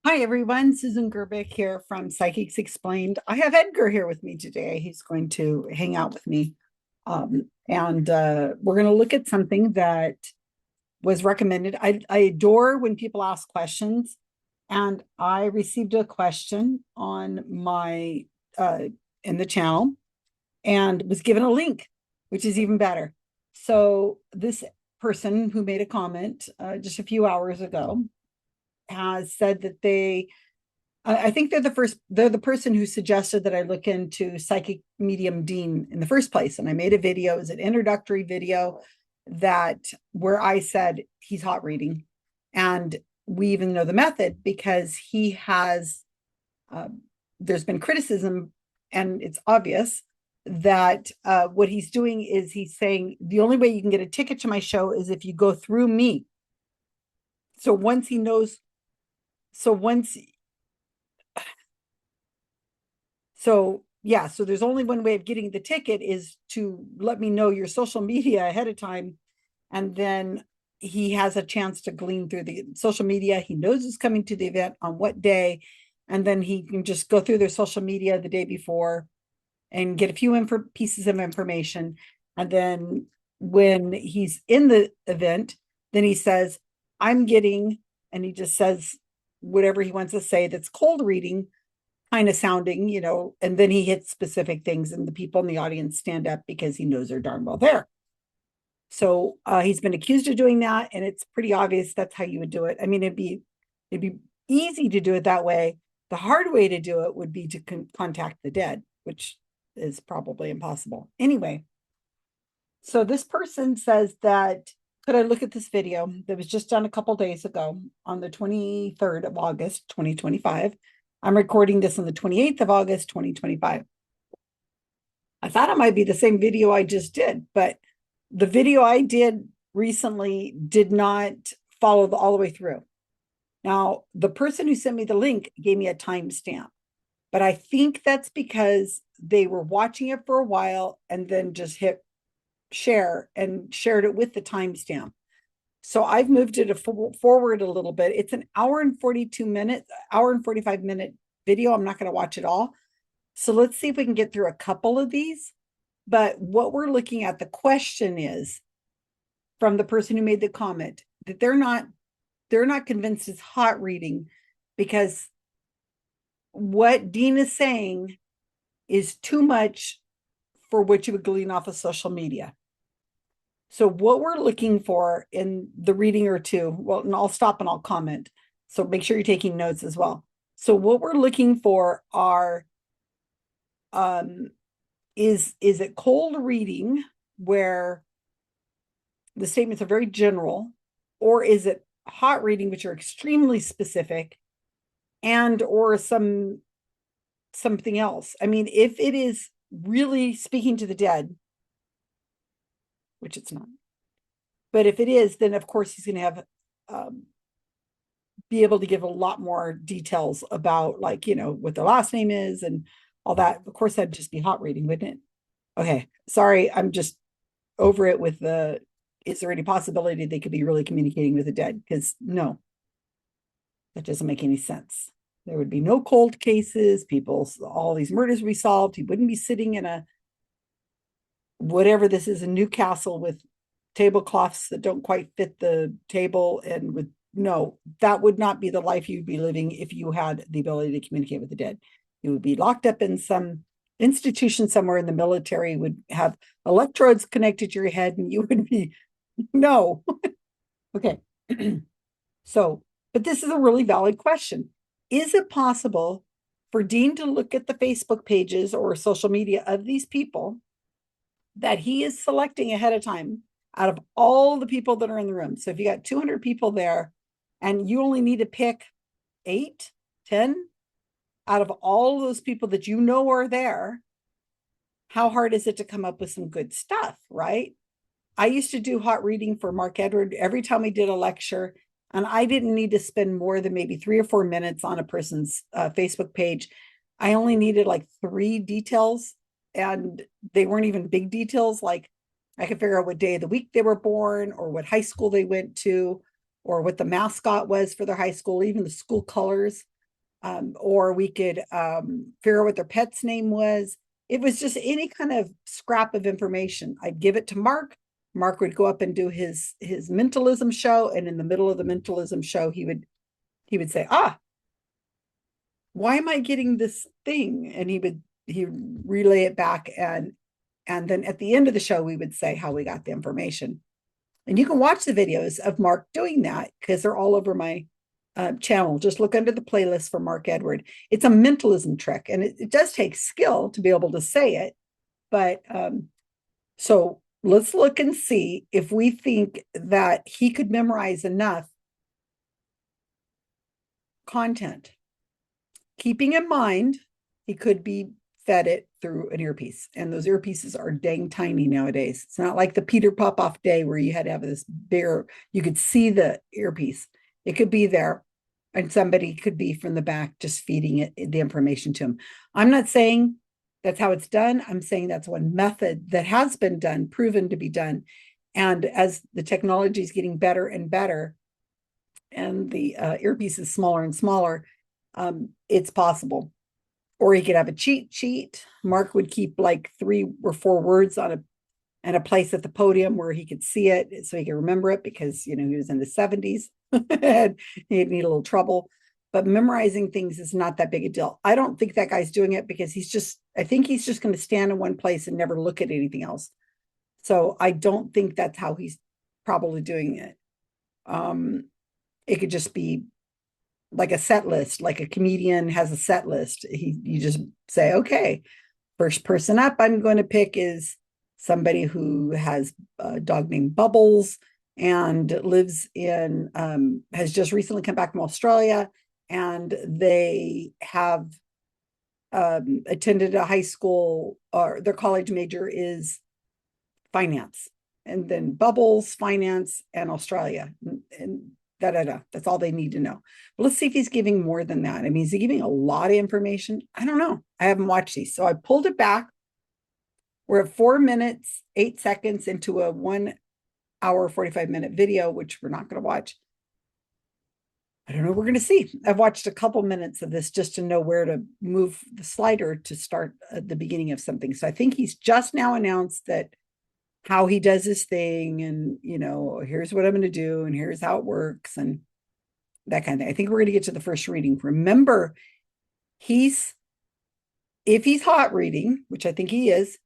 Hi, everyone. Susan Gerbic here from Psychics Explained. I have Edgar here with me today. He's going to hang out with me. And we're going to look at something that was recommended. I adore when people ask questions. And I received a question on my in the channel and was given a link, which is even better. So this person who made a comment just a few hours ago has said that I think they're the person who suggested that I look into psychic medium Dean in the first place. And I made a video, it was an introductory video that where I said he's hot reading. And we even know the method because he has, uh, there's been criticism, and it's obvious that what he's doing is he's saying the only way you can get a ticket to my show is if you go through me. So once he knows, so once So yeah, so there's only one way of getting the ticket is to let me know your social media ahead of time. And then he has a chance to glean through the social media. He knows it's coming to the event on what day. And then he can just go through their social media the day before and get a few pieces of information. And then when he's in the event, then he says, I'm getting, and he just says whatever he wants to say that's cold reading kind of sounding, and then he hits specific things and the people in the audience stand up because he knows they're darn well there. So he's been accused of doing that, and it's pretty obvious that's how you would do it. I mean, it'd be easy to do it that way. The hard way to do it would be to contact the dead, which is probably impossible. Anyway, so this person says that could I look at this video that was just done a couple days ago on the 23rd of August, 2025. I'm recording this on the 28th of August, 2025. I thought it might be the same video I just did, but the video I did recently did not follow all the way through. Now, the person who sent me the link gave me a timestamp, but I think that's because they were watching it for a while and then just hit share and shared it with the timestamp. So I've moved it forward a little bit. It's an hour and 42 minutes, hour and 45-minute video. I'm not going to watch it all. So let's see if we can get through a couple of these. But what we're looking at, the question is from the person who made the comment that they're not convinced it's hot reading because what Dean is saying is too much for what you would glean off of social media. So what we're looking for in the reading or two, well, and I'll stop and I'll comment. So make sure you're taking notes as well. So what we're looking for are, is it cold reading where the statements are very general, or is it hot reading, which are extremely specific, and or something else? I mean, if it is really speaking to the dead, which it's not, but if it is, then of course he's going to have be able to give a lot more details about, like, what their last name is and all that. Of course, that'd just be hot reading, wouldn't it? Okay, sorry, I'm just over it with the, is there any possibility they could be really communicating with the dead? Because no, that doesn't make any sense. There would be no cold cases, all these murders would be solved. He wouldn't be sitting in a, whatever this is, in Newcastle with tablecloths that don't quite fit the table, and with, no, that would not be the life you'd be living if you had the ability to communicate with the dead. You would be locked up in some institution somewhere in the military, would have electrodes connected to your head, and you would be, no. Okay. So, but this is a really valid question. Is it possible for Dean to look at the Facebook pages or social media of these people that he is selecting ahead of time out of all the people that are in the room? So if you got 200 people there and you only need to pick 8, 10 out of all those people that are there, how hard is it to come up with some good stuff, right? I used to do hot reading for Mark Edward every time we did a lecture, and I didn't need to spend more than maybe 3 or 4 minutes on a person's Facebook page. I only needed like 3 details, and they weren't even big details. Like, I could figure out what day of the week they were born, or what high school they went to, or what the mascot was for their high school, even the school colors. or we could figure out what their pet's name was. It was just any kind of scrap of information. I'd give it to Mark. Mark would go up and do his mentalism show, and in the middle of the mentalism show, he would say, "Ah, why am I getting this thing?" And he relay it back, and then at the end of the show, we would say how we got the information. And you can watch the videos of Mark doing that because they're all over my channel. Just look under the playlist for Mark Edward. It's a mentalism trick, and it does take skill to be able to say it. But so let's look and see if we think that he could memorize enough content. Keeping in mind, he could be fed it through an earpiece, and those earpieces are dang tiny nowadays. It's not like the Peter Popoff day where you had to have this bigger, you could see the earpiece. It could be there, and somebody could be from the back just feeding it the information to him. I'm not saying that's how it's done. I'm saying that's one method that has been done, proven to be done. And as the technology is getting better and better, and the earpiece is smaller and smaller, it's possible. Or he could have a cheat sheet. Mark would keep like 3 or 4 words on a place at the podium where he could see it so he could remember it, because he was in the 70s and he'd need a little trouble. But memorizing things is not that big a deal. I don't think that guy's doing it because I think he's just going to stand in one place and never look at anything else. So I don't think that's how he's probably doing it. It could just be like a set list, like a comedian has a set list. You just say, okay, first person up I'm going to pick is somebody who has a dog named Bubbles and lives in, has just recently come back from Australia, and they have attended a high school, or their college major is finance. And then Bubbles, finance, and Australia. And that's all they need to know. But let's see if he's giving more than that. I mean, is he giving a lot of information? I don't know. I haven't watched these. So I pulled it back. We're at 4 minutes, 8 seconds into a 1 hour, 45-minute video, which we're not going to watch. I don't know. We're going to see. I've watched a couple minutes of this just to know where to move the slider to start at the beginning of something. So I think he's just now announced that how he does his thing, and here's what I'm going to do, and here's how it works, and that kind of thing. I think we're going to get to the first reading. Remember, if he's hot reading, which I think he is,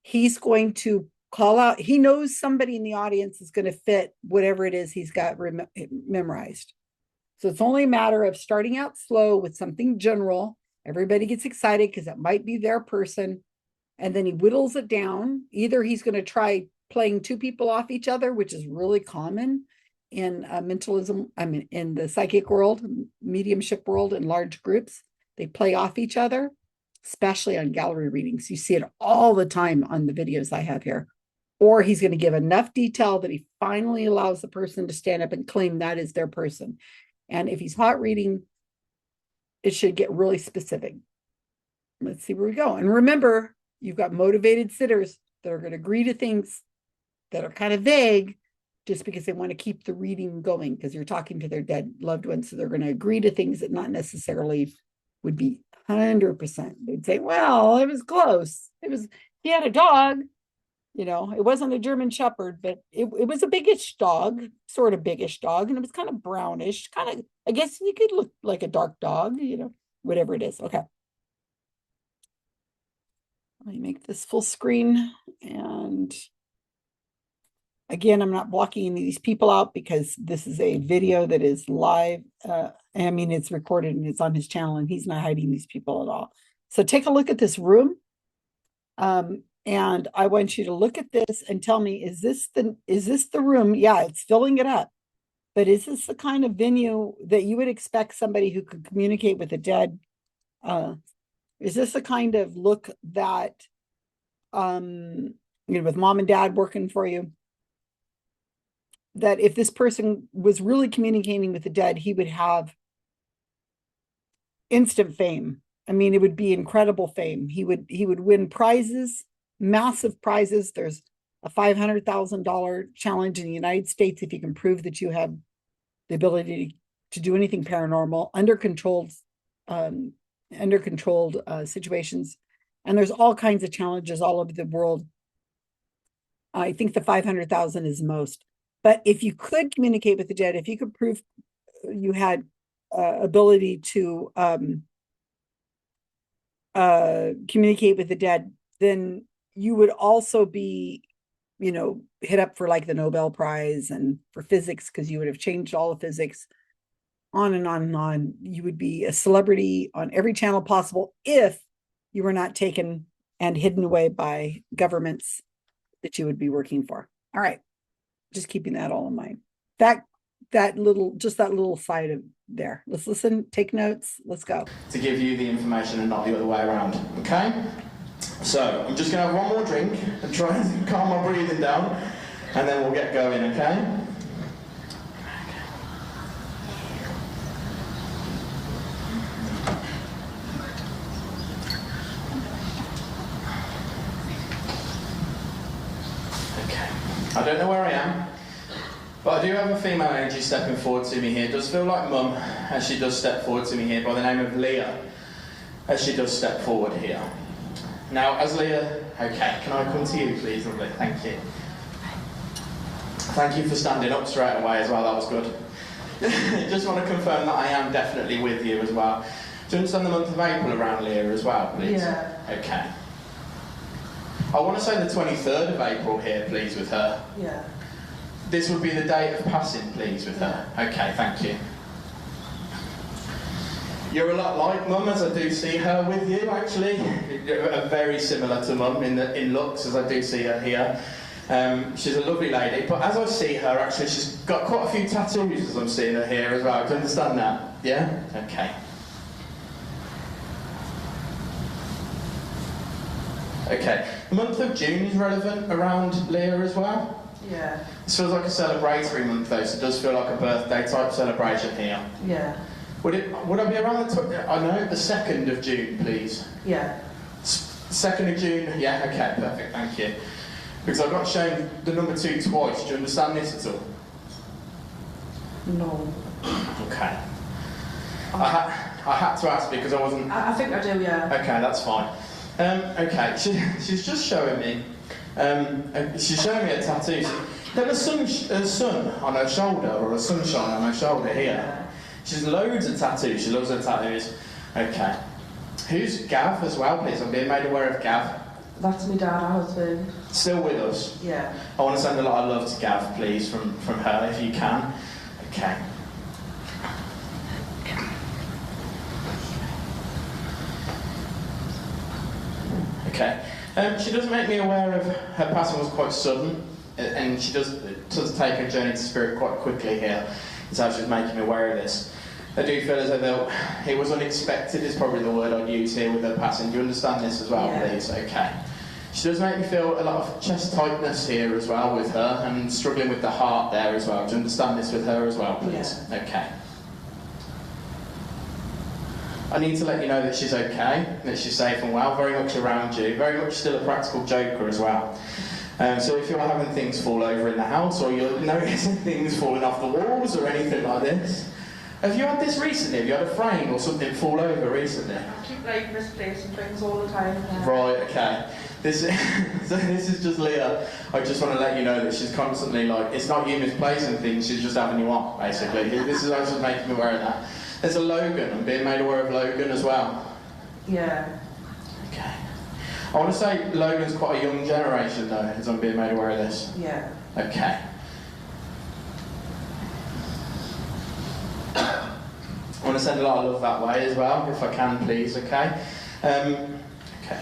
he's going to call out. He knows somebody in the audience is going to fit whatever it is he's got memorized. So it's only a matter of starting out slow with something general. Everybody gets excited because it might be their person. And then he whittles it down. Either he's going to try playing 2 people off each other, which is really common in mentalism. I mean, in the psychic world, mediumship world, in large groups, they play off each other, especially on gallery readings. You see it all the time on the videos I have here. Or he's going to give enough detail that he finally allows the person to stand up and claim that is their person. And if he's hot reading, it should get really specific. Let's see where we go. And remember, you've got motivated sitters that are going to agree to things that are kind of vague just because they want to keep the reading going, because you're talking to their dead loved ones. So they're going to agree to things that not necessarily would be 100%. They'd say, well, it was close. He had a dog, it wasn't a German Shepherd, but it was a biggish dog, sort of biggish dog. And it was kind of brownish, kind of, I guess you could look like a dark dog, whatever it is. Okay. Let me make this full screen. And again, I'm not blocking any of these people out because this is a video that is live. It's recorded and it's on his channel, and he's not hiding these people at all. So take a look at this room. And I want you to look at this and tell me, is this the room? Yeah, it's filling it up. But is this the kind of venue that you would expect somebody who could communicate with the dead? Is this the kind of look that, with mom and dad working for you, that if this person was really communicating with the dead, he would have instant fame? I mean, it would be incredible fame. He would win prizes, massive prizes. There's a $500,000 challenge in the United States if you can prove that you have the ability to do anything paranormal under controlled under controlled situations. And there's all kinds of challenges all over the world. I think the 500,000 is most. But if you could communicate with the dead, if you could prove you had ability to communicate with the dead, then you would also be, you know, hit up for like the Nobel Prize and for physics, because you would have changed all of physics, on and on and on. You would be a celebrity on every channel possible if you were not taken and hidden away by governments that you would be working for. All right. Just keeping that all in mind. That little side of there. Let's listen, take notes, let's go. To give you the information and not the other way around, okay? So, I'm just gonna have one more drink and try and calm my breathing down, and then we'll get going, okay? I don't know where I am, but I do have a female energy stepping forward to me here. It does feel like Mum, as she does step forward to me here, by the name of Leah, as she does step forward here. Now, as Leah, okay, can I come to you, please, lovely? Thank you. Thank you for standing up straight away as well, that was good. Just want to confirm that I am definitely with you as well. Do you understand the month of April around Leah as well, please? Yeah. Okay. I want to say the 23rd of April here, please, with her. Yeah. This would be the date of passing, please, with her. Okay, thank you. You're a lot like Mum, as I do see her with you, actually. You're very similar to Mum in looks, as I do see her here. She's a lovely lady, but as I see her, actually, she's got quite a few tattoos, as I'm seeing her here as well. Do you understand that? Yeah? Okay. Okay. The month of June is relevant around Leah as well. Yeah. This feels like a celebratory month though, so it does feel like a birthday type celebration here. Yeah. Would I be around the 2nd of June, please? Yeah. 2nd of June? Yeah, okay, perfect, thank you. Because I got shown the number 2 twice, do you understand this at all? No. Okay. I had to ask because I wasn't... I think I do, yeah. Okay, that's fine. Okay, she's just showing me, she's showing me a tattoo. There's a sun on her shoulder, or a sunshine on her shoulder here. She's loads of tattoos, she loves her tattoos. Okay. Who's Gav as well, please? I'm being made aware of Gav. That's my dad, her husband. Still with us? Yeah. I want to send a lot of love to Gav, please, from her, if you can. Okay. Okay. She does make me aware of her passing was quite sudden, and she does take her journey to spirit quite quickly here. That's how she's making me aware of this. I do feel as though it was unexpected is probably the word I'd use here with her passing. Do you understand this as well, please? Okay. She does make me feel a lot of chest tightness here as well with her, and struggling with the heart there as well. Do you understand this with her as well, please? Yeah. Okay. I need to let you know that she's okay, that she's safe and well, very much around you, very much still a practical joker as well. So if you're having things fall over in the house, or you're noticing things falling off the walls or anything like this, have you had this recently? Have you had a frame or something fall over recently? I keep like misplacing things all the time. Right, okay. This is just Leah. I just want to let you know that she's constantly like, it's not you misplacing things, she's just having you on, basically. This is just making me aware of that. There's a Logan, I'm being made aware of Logan as well. Yeah. Okay. I want to say Logan's quite a young generation though, as I'm being made aware of this. Yeah. Okay. I want to send a lot of love that way as well, if I can please, okay? Okay.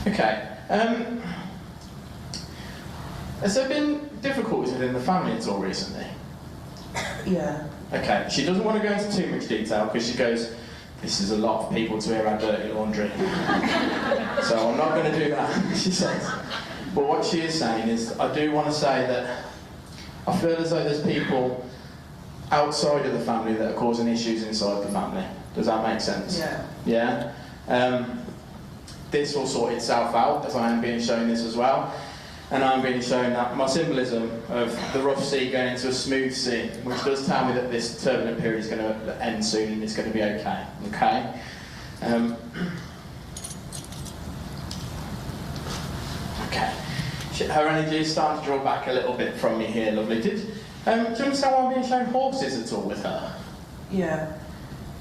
Okay. Has there been difficulties within the family at all recently? Yeah. Okay, she doesn't want to go into too much detail because she goes, this is a lot of people to hear our dirty laundry. So I'm not going to do that, she says. But what she is saying is, I do want to say that I feel as though there's people outside of the family that are causing issues inside the family. Does that make sense? Yeah. Yeah? This will sort itself out, as I am being shown this as well. And I'm being shown that my symbolism of the rough sea going into a smooth sea, which does tell me that this turbulent period is going to end soon and it's going to be okay. Okay. Okay. Her energy is starting to draw back a little bit from me here, lovely. Do you understand why I'm being shown horses at all with her? Yeah.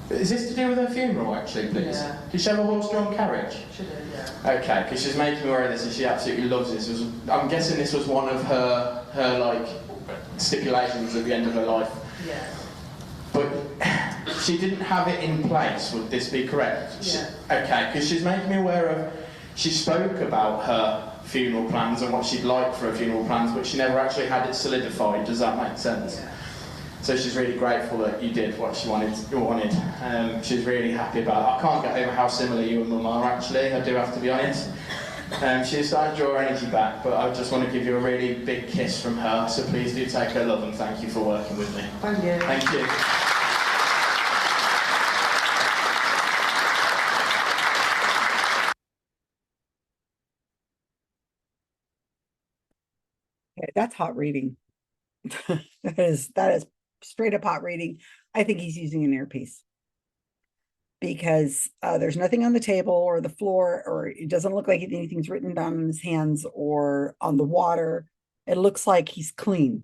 Is this to do with her funeral, actually, please? Yeah. Did she have a horse-drawn carriage? She did, yeah. Okay, because she's making me aware of this and she absolutely loves this. I'm guessing this was one of her like stipulations at the end of her life. Yeah. But she didn't have it in place, would this be correct? Yeah. Okay, because she's making me aware of, she spoke about her funeral plans and what she'd like for her funeral plans, but she never actually had it solidified. Does that make sense? Yeah. So she's really grateful that you did what she wanted. She's really happy about it. I can't get over how similar you and Mum are, actually. I do have to be honest. She's starting to draw her energy back, but I just want to give you a really big kiss from her. So please do take her love and thank you for working with me. Thank you. Thank you. Okay, that's hot reading. That is straight up hot reading. I think he's using an earpiece because there's nothing on the table or the floor, or it doesn't look like anything's written down in his hands or on the water. It looks like he's clean.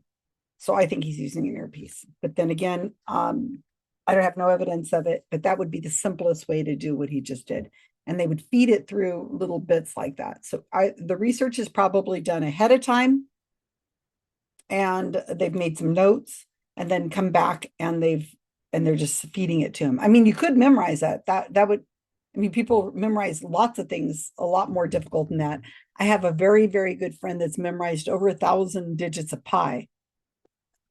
So I think he's using an earpiece. But then again, I don't have no evidence of it, but that would be the simplest way to do what he just did. And they would feed it through little bits like that. So the research is probably done ahead of time. And they've made some notes and then come back and they're just feeding it to him. I mean, you could memorize that. That would, I mean, people memorize lots of things a lot more difficult than that. I have a very, very good friend that's memorized over 1,000 digits of pi.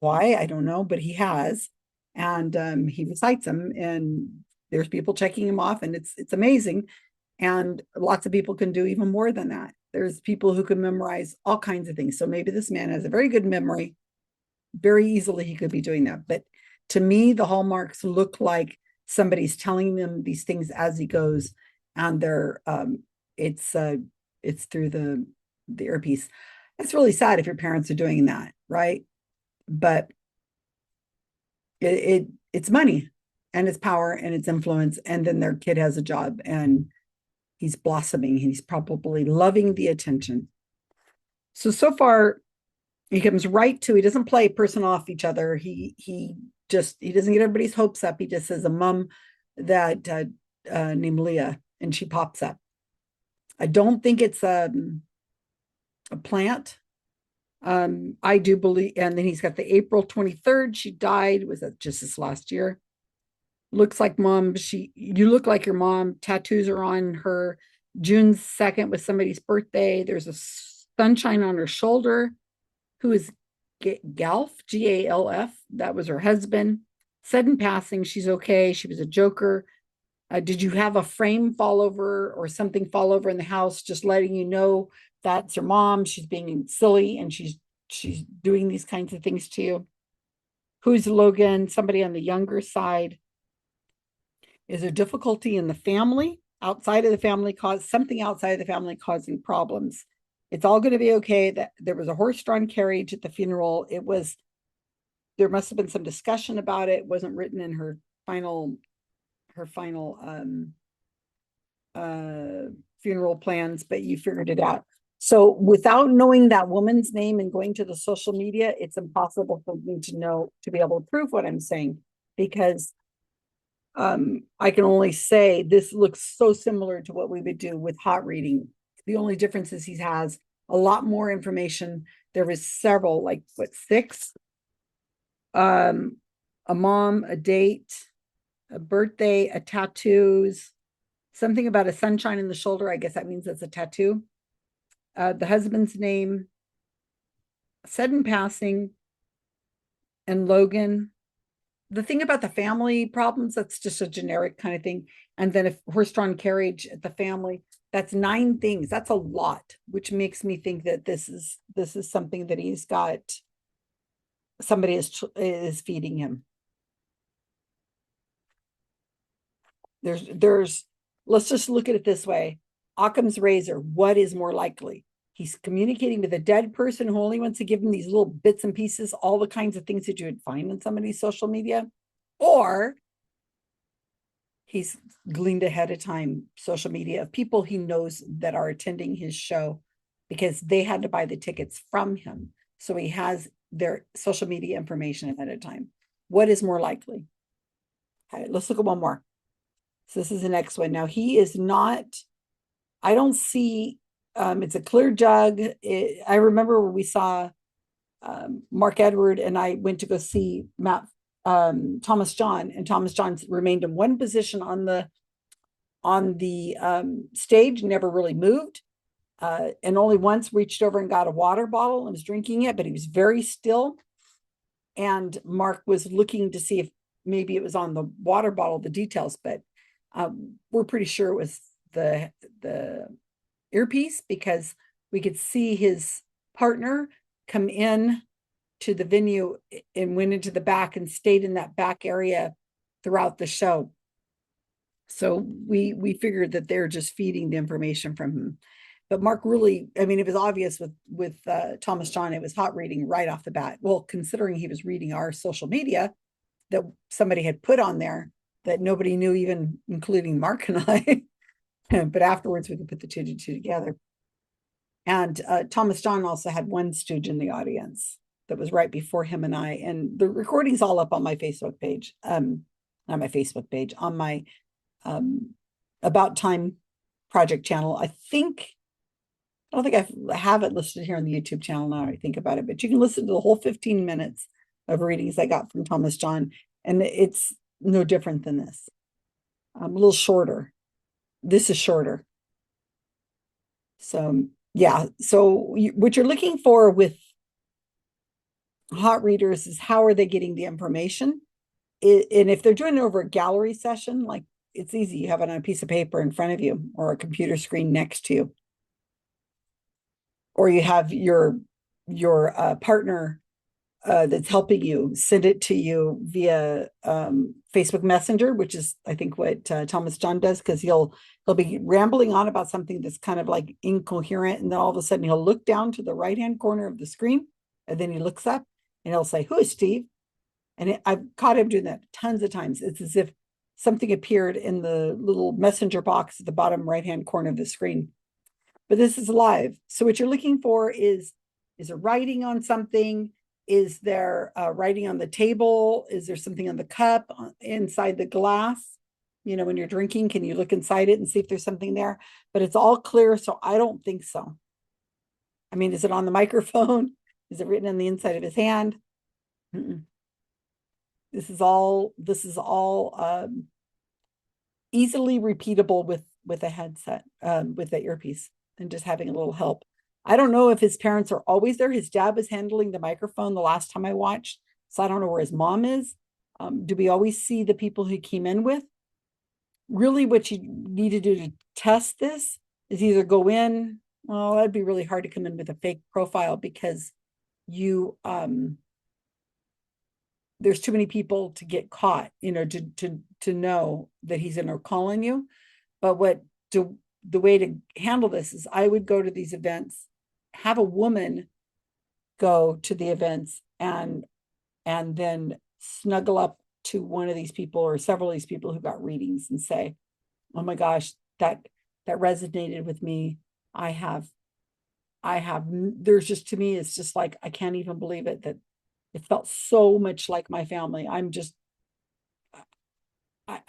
Why? I don't know, but he has. And he recites them and there's people checking him off and it's amazing. And lots of people can do even more than that. There's people who can memorize all kinds of things. So maybe this man has a very good memory. Very easily he could be doing that. But to me, the hallmarks look like somebody's telling them these things as he goes, and they're it's through the earpiece. It's really sad if your parents are doing that, right? But it's money and it's power and it's influence, and then their kid has a job and he's blossoming. He's probably loving the attention. So far, he comes right to, he doesn't play person off each other. He doesn't get everybody's hopes up. He just says a mom that named Leah, and she pops up. I don't think it's a plant. I do believe, and then he's got the April 23rd. She died. Was that just this last year? Looks like mom. You look like your mom. Tattoos are on her. June 2nd was somebody's birthday. There's a sunshine on her shoulder. Who is Galf? Galf. That was her husband. Sudden passing. She's okay. She was a joker. Did you have a frame fall over or something fall over in the house? Just letting you know that's your mom. She's being silly and she's doing these kinds of things to you. Who's Logan? Somebody on the younger side. Is there difficulty in the family? Outside of the family, something outside of the family causing problems. It's all going to be okay. That there was a horse-drawn carriage at the funeral. There must have been some discussion about it. It wasn't written in her final funeral plans, but you figured it out. So without knowing that woman's name and going to the social media, it's impossible for me to be able to prove what I'm saying, because I can only say this looks so similar to what we would do with hot reading. The only difference is he has a lot more information. There was several, like what, 6? A mom, a date, a birthday, a tattoos, something about a sunshine in the shoulder. I guess that means it's a tattoo. The husband's name, sudden passing, and Logan. The thing about the family problems, that's just a generic kind of thing. And then if horse-drawn carriage at the family, that's 9 things. That's a lot, which makes me think that this is something that he's got. Somebody is feeding him. Let's just look at it this way. Occam's razor. What is more likely? he's communicating with a dead person who only wants to give him these little bits and pieces, all the kinds of things that you would find on somebody's social media, or he's gleaned ahead of time social media of people he knows that are attending his show because they had to buy the tickets from him. So he has their social media information ahead of time. What is more likely? All right, let's look at one more. So this is the next one. Now he is not, I don't see, it's a clear jug. I remember when we saw Mark Edward and I went to go see Thomas John, and Thomas John remained in one position on the stage, never really moved, and only once reached over and got a water bottle and was drinking it, but he was very still. And Mark was looking to see if maybe it was on the water bottle, the details, but we're pretty sure it was the earpiece, because we could see his partner come in to the venue and went into the back and stayed in that back area throughout the show. So we figured that they're just feeding the information from him. But Mark really, I mean, it was obvious with Thomas John, it was hot reading right off the bat. Well, considering he was reading our social media that somebody had put on there that nobody knew, even including Mark and I. But afterwards, we could put the two and two together. And Thomas John also had one stooge in the audience that was right before him and I. And the recording's all up on my Facebook page, not my Facebook page, on my About Time project channel. I don't think I have it listed here on the YouTube channel now I think about it, but you can listen to the whole 15 minutes of readings I got from Thomas John, and it's no different than this. A little shorter. This is shorter. So yeah, so what you're looking for with hot readers is how are they getting the information? And if they're doing it over a gallery session, like, it's easy. You have it on a piece of paper in front of you or a computer screen next to you. Or you have your partner that's helping you send it to you via Facebook Messenger, which is, I think, what Thomas John does, because he'll be rambling on about something that's kind of like incoherent, and then all of a sudden he'll look down to the right-hand corner of the screen, and then he looks up and he'll say, "Who is Steve?" And I've caught him doing that tons of times. It's as if something appeared in the little messenger box at the bottom right-hand corner of the screen. But this is live. So what you're looking for is there writing on something? Is there writing on the table? Is there something on the cup, inside the glass? You know, when you're drinking, can you look inside it and see if there's something there? But it's all clear, so I don't think so. I mean, is it on the microphone? Is it written on the inside of his hand? Mm-mm. This is all easily repeatable with a headset, with the earpiece, and just having a little help. I don't know if his parents are always there. His dad was handling the microphone the last time I watched, so I don't know where his mom is. Do we always see the people he came in with? Really, what you need to do to test this is either go in, well, that'd be really hard to come in with a fake profile, because you there's too many people to get caught, you know, to know that he's in or calling you. But the way to handle this is I would go to these events, have a woman go to the events, and then snuggle up to one of these people or several of these people who got readings and say, "Oh my gosh, that resonated with me. I have, there's just, to me, it's just like, I can't even believe it, that it felt so much like my family. I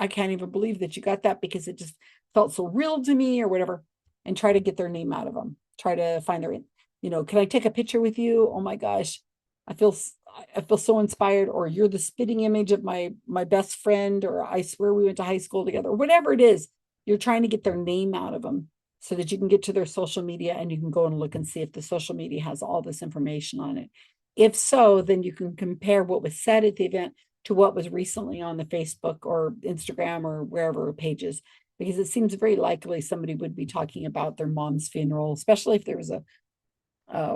can't even believe that you got that, because it just felt so real to me," or whatever, and try to get their name out of them. Try to find their, you know, "Can I take a picture with you? Oh my gosh, I feel so inspired," or "You're the spitting image of my best friend," or "I swear we went to high school together," or whatever it is. You're trying to get their name out of them so that you can get to their social media, and you can go and look and see if the social media has all this information on it. If so, then you can compare what was said at the event to what was recently on the Facebook or Instagram or wherever pages, because it seems very likely somebody would be talking about their mom's funeral, especially if there was a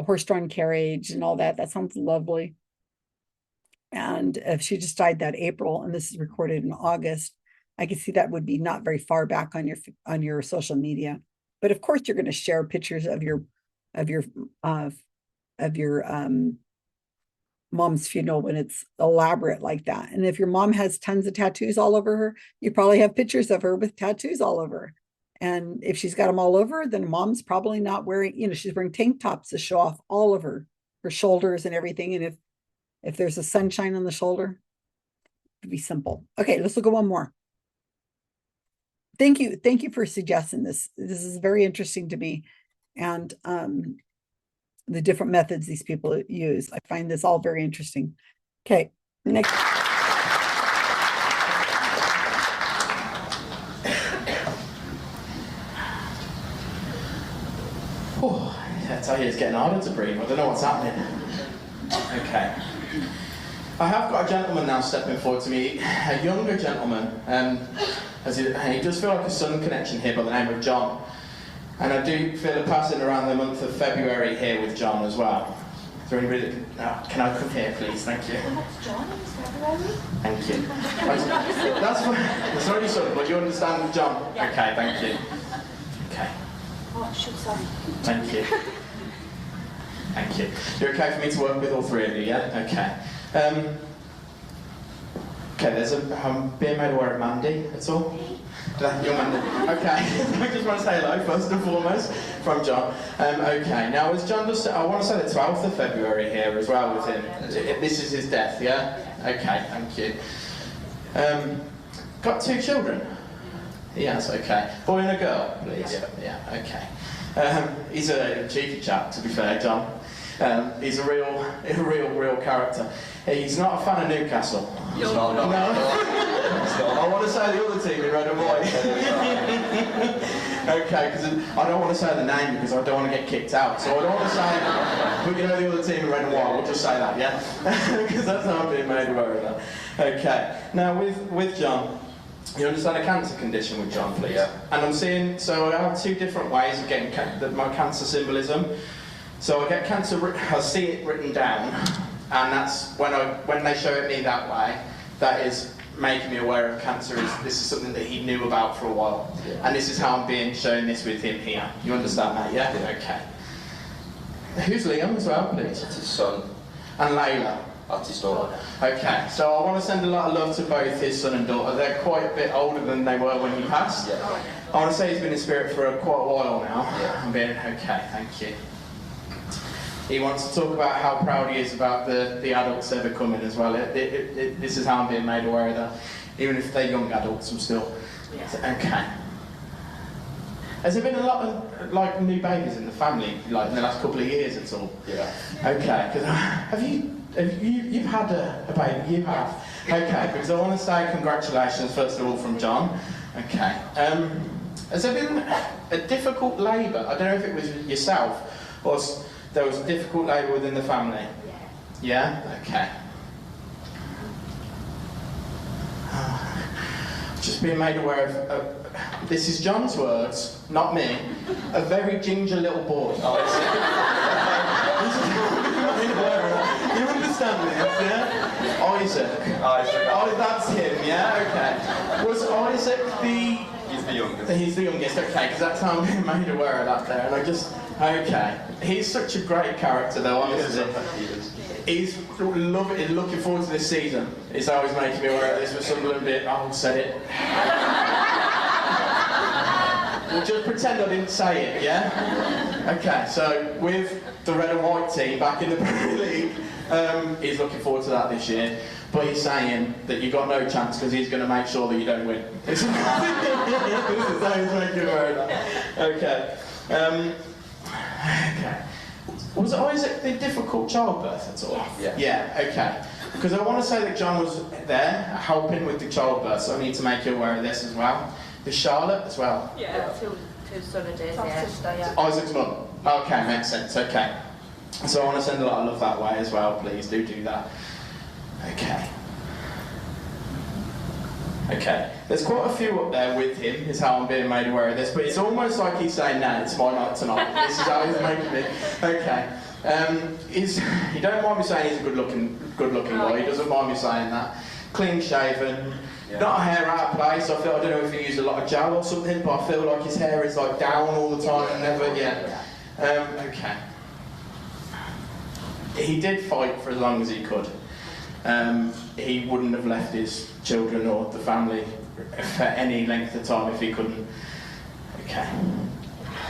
horse-drawn carriage and all that. That sounds lovely. And if she just died that April, and this is recorded in August, I could see that would be not very far back on your social media. But of course, you're going to share pictures of your of your uh of your mom's funeral when it's elaborate like that. And if your mom has tons of tattoos all over her, you probably have pictures of her with tattoos all over her. And if she's got them all over, then mom's probably not wearing, she's wearing tank tops to show off all of her shoulders and everything. And if there's a sunshine on the shoulder, it'd be simple. Okay, let's look at one more. Thank you for suggesting this. This is very interesting to me. And the different methods these people use. I find this all very interesting. Okay, next. Oh, I tell you, it's getting harder to breathe. I don't know what's happening. Okay. I have got a gentleman now stepping forward to me, a younger gentleman, and he does feel like a son connection here by the name of John. And I do feel a passing around the month of February here with John as well. Is there anybody that can I come here, please? Thank you. John in February? Thank you. That's already son, but you understand John? Yeah. Okay, thank you. Okay. Oh, shoot, sorry. Thank you. Thank you. You're okay for me to work with all three of you, yeah? Okay. Okay, I'm being made aware of Mandy, that's all. Young Mandy. Okay, I just want to say hello first and foremost from John. Okay, now as John does, I want to say the 12th of February here as well with him. This is his death, yeah? Okay, thank you. Got 2 children? Yes, okay. Boy and a girl, please. Yeah, okay. He's a cheeky chap, to be fair, John. He's a real character. He's not a fan of Newcastle. He's not. No. I want to say the other team in red and white. Okay, because I don't want to say the name because I don't want to get kicked out. So I don't want to say, but you know the other team in red and white. We'll just say that, yeah, because that's how I'm being made aware of that. Okay. Now with John. You understand a cancer condition with John, please? Yeah. And I'm seeing, so I have 2 different ways of getting my cancer symbolism. So I get cancer, I see it written down, and that's when they show it me that way, that is making me aware of cancer. This is something that he knew about for a while. Yeah. And this is how I'm being shown this with him here. You understand that, yeah? Okay. Who's Liam as well, please? It's his son. And Layla? That's his daughter. Okay, so I want to send a lot of love to both his son and daughter. They're quite a bit older than they were when he passed. Yeah. I want to say he's been in spirit for quite a while now. Yeah. I'm being okay, thank you. He wants to talk about how proud he is about the adults they're becoming as well. This is how I'm being made aware of that. Even if they're young adults, I'm still... Yeah. Okay. Has there been a lot of new babies in the family, in the last couple of years at all? Yeah. Okay, because you've had a baby, you have. Okay, because I want to say congratulations first of all from John. Okay. Has there been a difficult labour? I don't know if it was yourself or there was difficult labour within the family. Yeah. Yeah? Okay. Just being made aware of, this is John's words, not me, a very ginger little boy. Oh, you understand this, yeah? Isaac. Oh, that's him, yeah? Okay. Was Isaac He's the youngest. He's the youngest, okay, because that's how I'm being made aware of that there, and I just... Okay. He's such a great character, though, honestly. He's looking forward to this season. He's always making me aware of this with some little bit. I said it. We'll just pretend I didn't say it, yeah? Okay, so with the red and white team back in the Premier League, he's looking forward to that this year. But he's saying that you've got no chance because he's going to make sure that you don't win. This is how he's making me aware of that. Okay. Okay. Was Isaac the difficult childbirth at all? Yeah. Yeah, okay. Because I want to say that John was there helping with the childbirth, so I need to make you aware of this as well. Is Charlotte as well? Yeah, two son of days, yeah. Isaac's mum? Okay, makes sense, okay. So I want to send a lot of love that way as well, please do that. Okay. Okay, there's quite a few up there with him, is how I'm being made aware of this, but it's almost like he's saying, no, it's my night tonight. This is how he's making me. Okay. You don't mind me saying he's a good-looking boy, he doesn't mind me saying that. Clean-shaven, not a hair out of place. I don't know if he used a lot of gel or something, but I feel like his hair is like down all the time and never, Okay. He did fight for as long as he could. He wouldn't have left his children or the family for any length of time if he couldn't. Okay.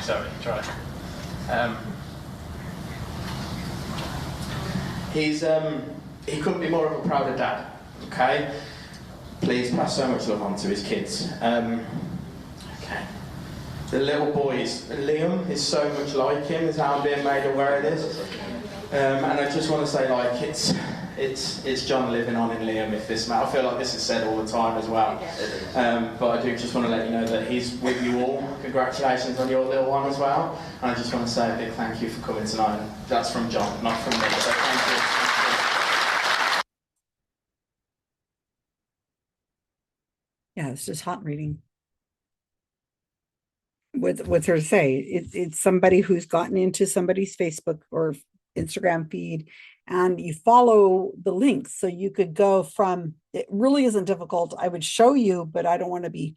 Sorry, try. He couldn't be more of a prouder dad. Okay. Please pass so much love on to his kids. Okay. The little boys. Liam is so much like him, is how I'm being made aware of this. And I just want to say, like, it's John living on in Liam. If this, I feel like this is said all the time as well. But I do just want to let you know that he's with you all. Congratulations on your little one as well. And I just want to say a big thank you for coming tonight. That's from John, not from me. So thank you. Yeah, it's just hot reading. What's her to say? It's somebody who's gotten into somebody's Facebook or Instagram feed, and you follow the links. So you could go from, it really isn't difficult. I would show you, but I don't want to be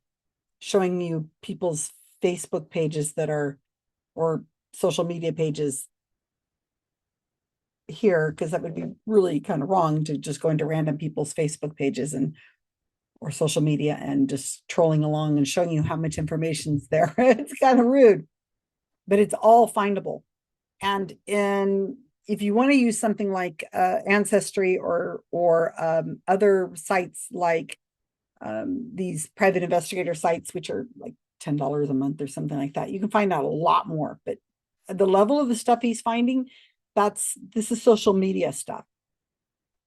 showing you people's Facebook pages that are, or social media pages here, because that would be really kind of wrong to just go into random people's Facebook pages and or social media and just trolling along and showing you how much information's there. It's kind of rude, but it's all findable. And if you want to use something like Ancestry or other sites like these private investigator sites, which are like $10 a month or something like that, you can find out a lot more. But the level of the stuff he's finding, this is social media stuff.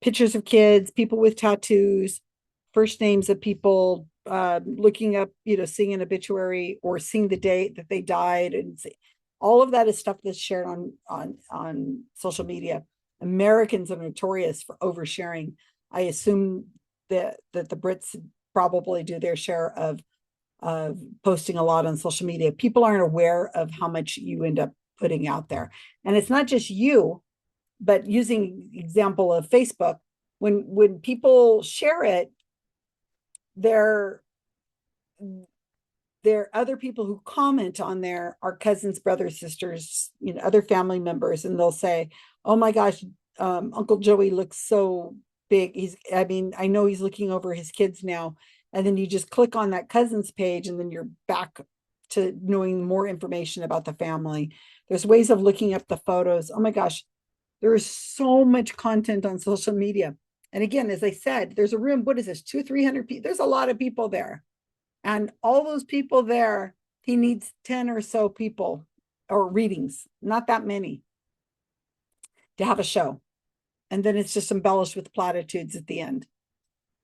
Pictures of kids, people with tattoos, first names of people, looking up, seeing an obituary or seeing the date that they died, and all of that is stuff that's shared on social media. Americans are notorious for oversharing. I assume that the Brits probably do their share of posting a lot on social media. People aren't aware of how much you end up putting out there. And it's not just you, but using example of Facebook, when people share it, there are other people who comment on there are cousins, brothers, sisters, other family members, and they'll say, oh my gosh, Uncle Joey looks so big. I know he's looking over his kids now. And then you just click on that cousin's page and then you're back to knowing more information about the family. There's ways of looking up the photos. Oh my gosh, there is so much content on social media. And again, as I said, there's a room, what is this, 200-300 people? There's a lot of people there. And all those people there, he needs 10 or so people or readings, not that many, to have a show. And then it's just embellished with platitudes at the end.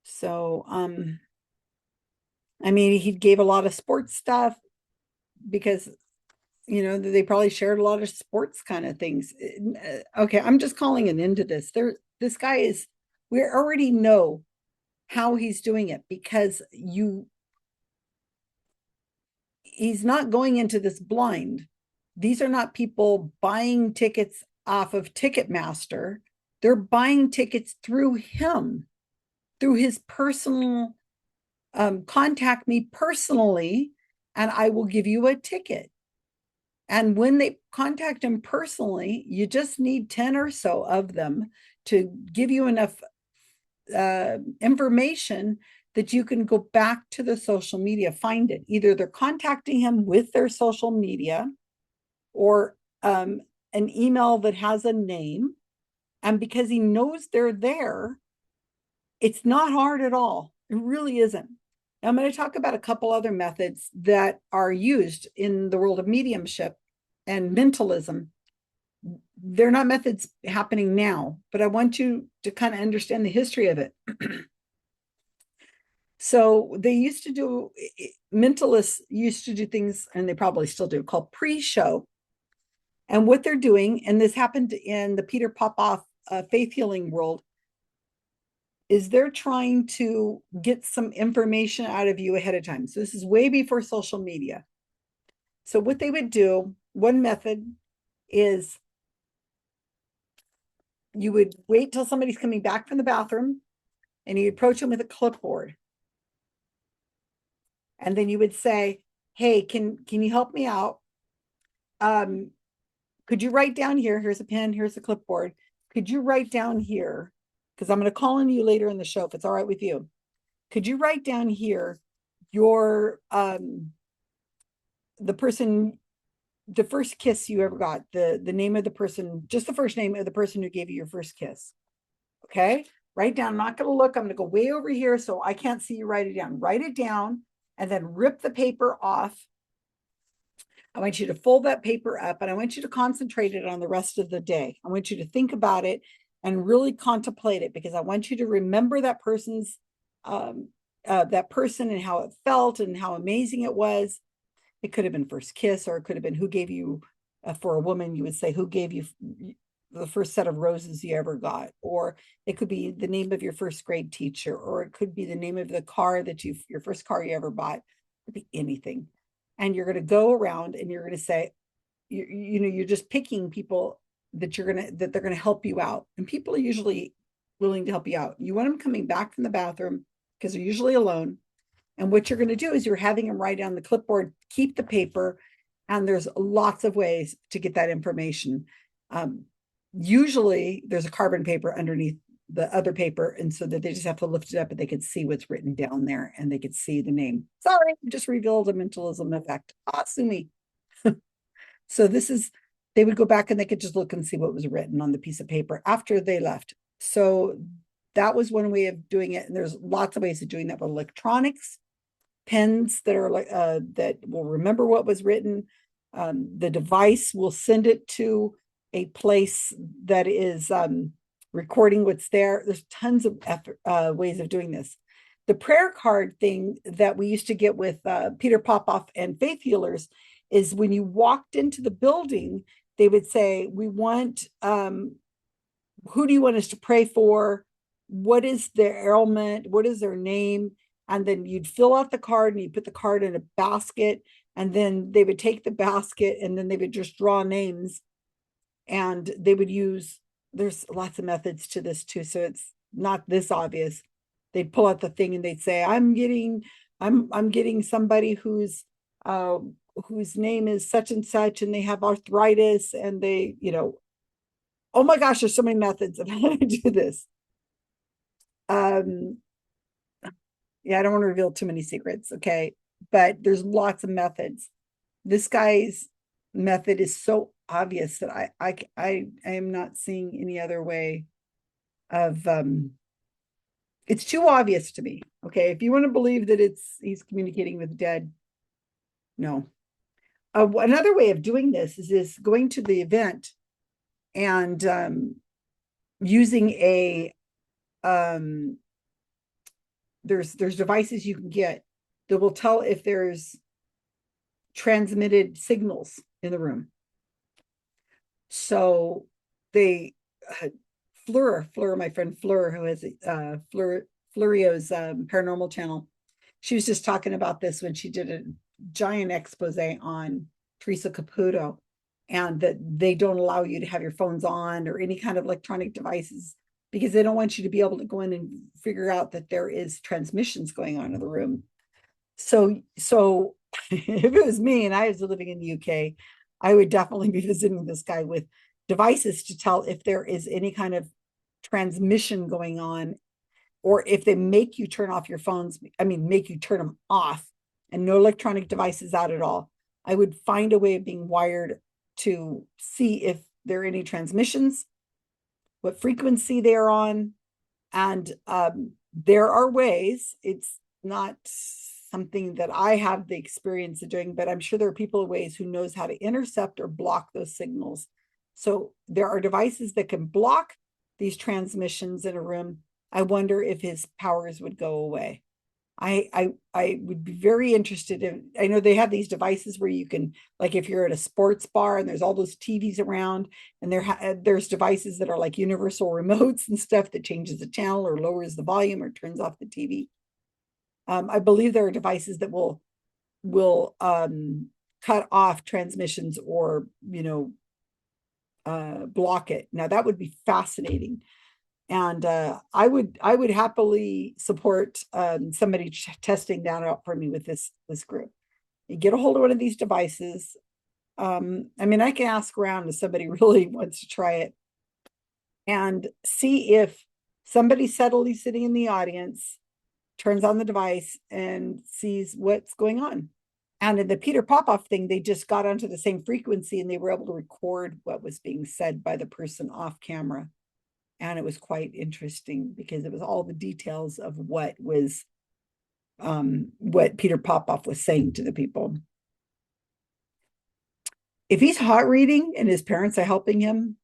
So, he gave a lot of sports stuff because, they probably shared a lot of sports kind of things. Okay, I'm just calling an end to this. This guy we already know how he's doing it because he's not going into this blind. These are not people buying tickets off of Ticketmaster. They're buying tickets through him, through his personal, contact me personally, and I will give you a ticket. And when they contact him personally, you just need 10 or so of them to give you enough information that you can go back to the social media, find it. Either they're contacting him with their social media or an email that has a name. And because he knows they're there, it's not hard at all. It really isn't. Now, I'm going to talk about a couple other methods that are used in the world of mediumship and mentalism. They're not methods happening now, but I want you to kind of understand the history of it. So they used to do, mentalists used to do things, and they probably still do, called pre-show. And what they're doing, and this happened in the Peter Popoff faith healing world, is they're trying to get some information out of you ahead of time. So this is way before social media. So what they would do, one method is you would wait till somebody's coming back from the bathroom and you approach them with a clipboard. And then you would say, hey, can you help me out? could you write down here, here's a pen, here's a clipboard. Could you write down here? Because I'm going to call on you later in the show, if it's all right with you. Could you write down here your, the person, the first kiss you ever got, the name of the person, just the first name of the person who gave you your first kiss. Okay, write down. I'm not going to look. I'm going to go way over here so I can't see you write it down. Write it down and then rip the paper off. I want you to fold that paper up and I want you to concentrate it on the rest of the day. I want you to think about it and really contemplate it, because I want you to remember that person's, that person and how it felt and how amazing it was. It could have been first kiss, or it could have been who gave you, for a woman, you would say, who gave you the first set of roses you ever got, or it could be the name of your first grade teacher, or it could be the name of the car that your first car you ever bought. It could be anything. And you're going to go around and you're going to say, you know, you're just picking people that that they're going to help you out. And people are usually willing to help you out. You want them coming back from the bathroom because they're usually alone. And what you're going to do is you're having them write down the clipboard, keep the paper, and there's lots of ways to get that information. Usually there's a carbon paper underneath the other paper, and so that they just have to lift it up and they could see what's written down there and they could see the name. Sorry, just revealed a mentalism effect. Ah, sue me. So this is, they would go back and they could just look and see what was written on the piece of paper after they left. So that was one way of doing it. And there's lots of ways of doing that with electronics, pens that are like, that will remember what was written. The device will send it to a place that is, recording what's there. There's tons of ways of doing this. The prayer card thing that we used to get with Peter Popoff and Faith Healers is when you walked into the building, they would say, we want, who do you want us to pray for? What is their ailment? What is their name? And then you'd fill out the card and you put the card in a basket, and then they would take the basket and then they would just draw names, and they would use, there's lots of methods to this too, so it's not this obvious. They'd pull out the thing and they'd say, I'm getting somebody whose name is such and such, and they have arthritis, and they, you know, oh my gosh, there's so many methods of how to do this. Yeah, I don't want to reveal too many secrets, okay? But there's lots of methods. This guy's method is so obvious that I am not seeing any other way of, it's too obvious to me. Okay, if you want to believe that he's communicating with the dead, no. Another way of doing this is going to the event and using a, there's devices you can get that will tell if there's transmitted signals in the room. So they, Fleur, my friend Fleur, who has Flurio's paranormal channel, she was just talking about this when she did a giant expose on Teresa Caputo, and that they don't allow you to have your phones on or any kind of electronic devices because they don't want you to be able to go in and figure out that there is transmissions going on in the room. So if it was me and I was living in the UK, I would definitely be visiting this guy with devices to tell if there is any kind of transmission going on, or if they make you turn off your phones, make you turn them off and no electronic devices out at all. I would find a way of being wired to see if there are any transmissions, what frequency they're on. And there are ways, it's not something that I have the experience of doing, but I'm sure there are people ways who knows how to intercept or block those signals. So there are devices that can block these transmissions in a room. I wonder if his powers would go away. I would be very interested in, I know they have these devices where you can, like if you're at a sports bar and there's all those TVs around, and there's devices that are like universal remotes and stuff that changes the channel or lowers the volume or turns off the TV. I believe there are devices that will cut off transmissions or, block it. Now that would be fascinating. And I would happily support somebody testing that out for me with this group. You get a hold of one of these devices, I mean, I can ask around if somebody really wants to try it and see if somebody subtly sitting in the audience turns on the device and sees what's going on. And in the Peter Popoff thing, they just got onto the same frequency and they were able to record what was being said by the person off camera. And it was quite interesting because it was all the details of what Peter Popoff was saying to the people. If he's hot reading and his parents are helping him,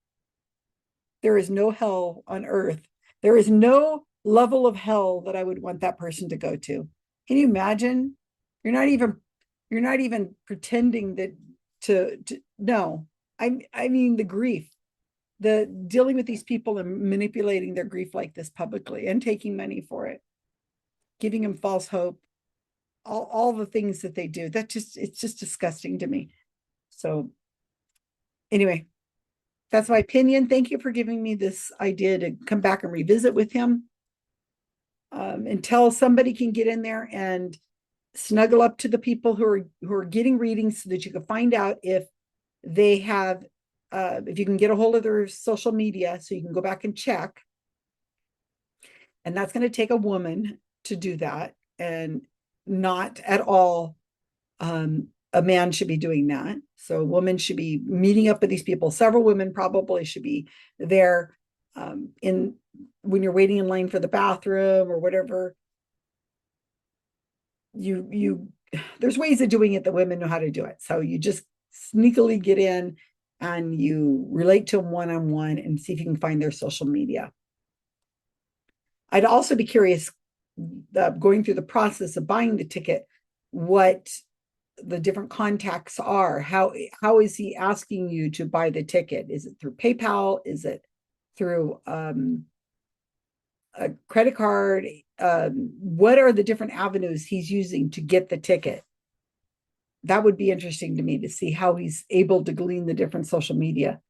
there is no hell on earth. There is no level of hell that I would want that person to go to. Can you imagine? You're not even pretending that no. I mean the grief, the dealing with these people and manipulating their grief like this publicly and taking money for it, giving them false hope, all the things that they do. It's just disgusting to me. So anyway, that's my opinion. Thank you for giving me this idea to come back and revisit with him. Until somebody can get in there and snuggle up to the people who are getting readings so that you can find out if they have, if you can get a hold of their social media so you can go back and check. And that's going to take a woman to do that, and not at all a man should be doing that. So a woman should be meeting up with these people. Several women probably should be there when you're waiting in line for the bathroom or whatever. There's ways of doing it that women know how to do it. So you just sneakily get in and you relate to them one-on-one and see if you can find their social media. I'd also be curious, going through the process of buying the ticket, what the different contacts are. How is he asking you to buy the ticket? Is it through PayPal? Is it through a credit card? What are the different avenues he's using to get the ticket? That would be interesting to me to see how he's able to glean the different social media.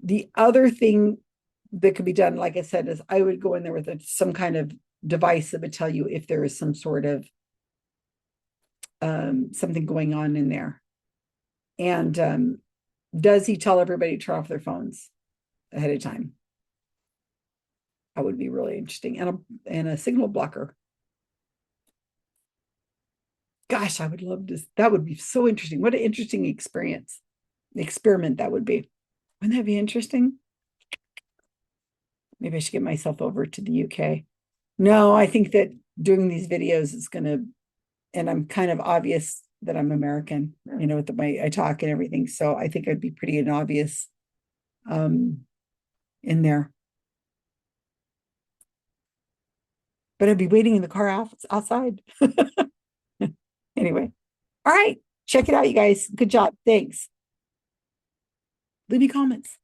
The other thing that could be done, like I said, is I would go in there with some kind of device that would tell you if there is some sort of something going on in there. And does he tell everybody to turn off their phones ahead of time? That would be really interesting. And a signal blocker. Gosh, I would love this. That would be so interesting. What an interesting experiment that would be. Wouldn't that be interesting? Maybe I should get myself over to the UK. No, I think that doing these videos is going to, and I'm kind of obvious that I'm American, with the way I talk and everything. So I think I'd be pretty obvious in there. But I'd be waiting in the car outside. Anyway, all right. Check it out, you guys. Good job. Thanks. Leave me comments.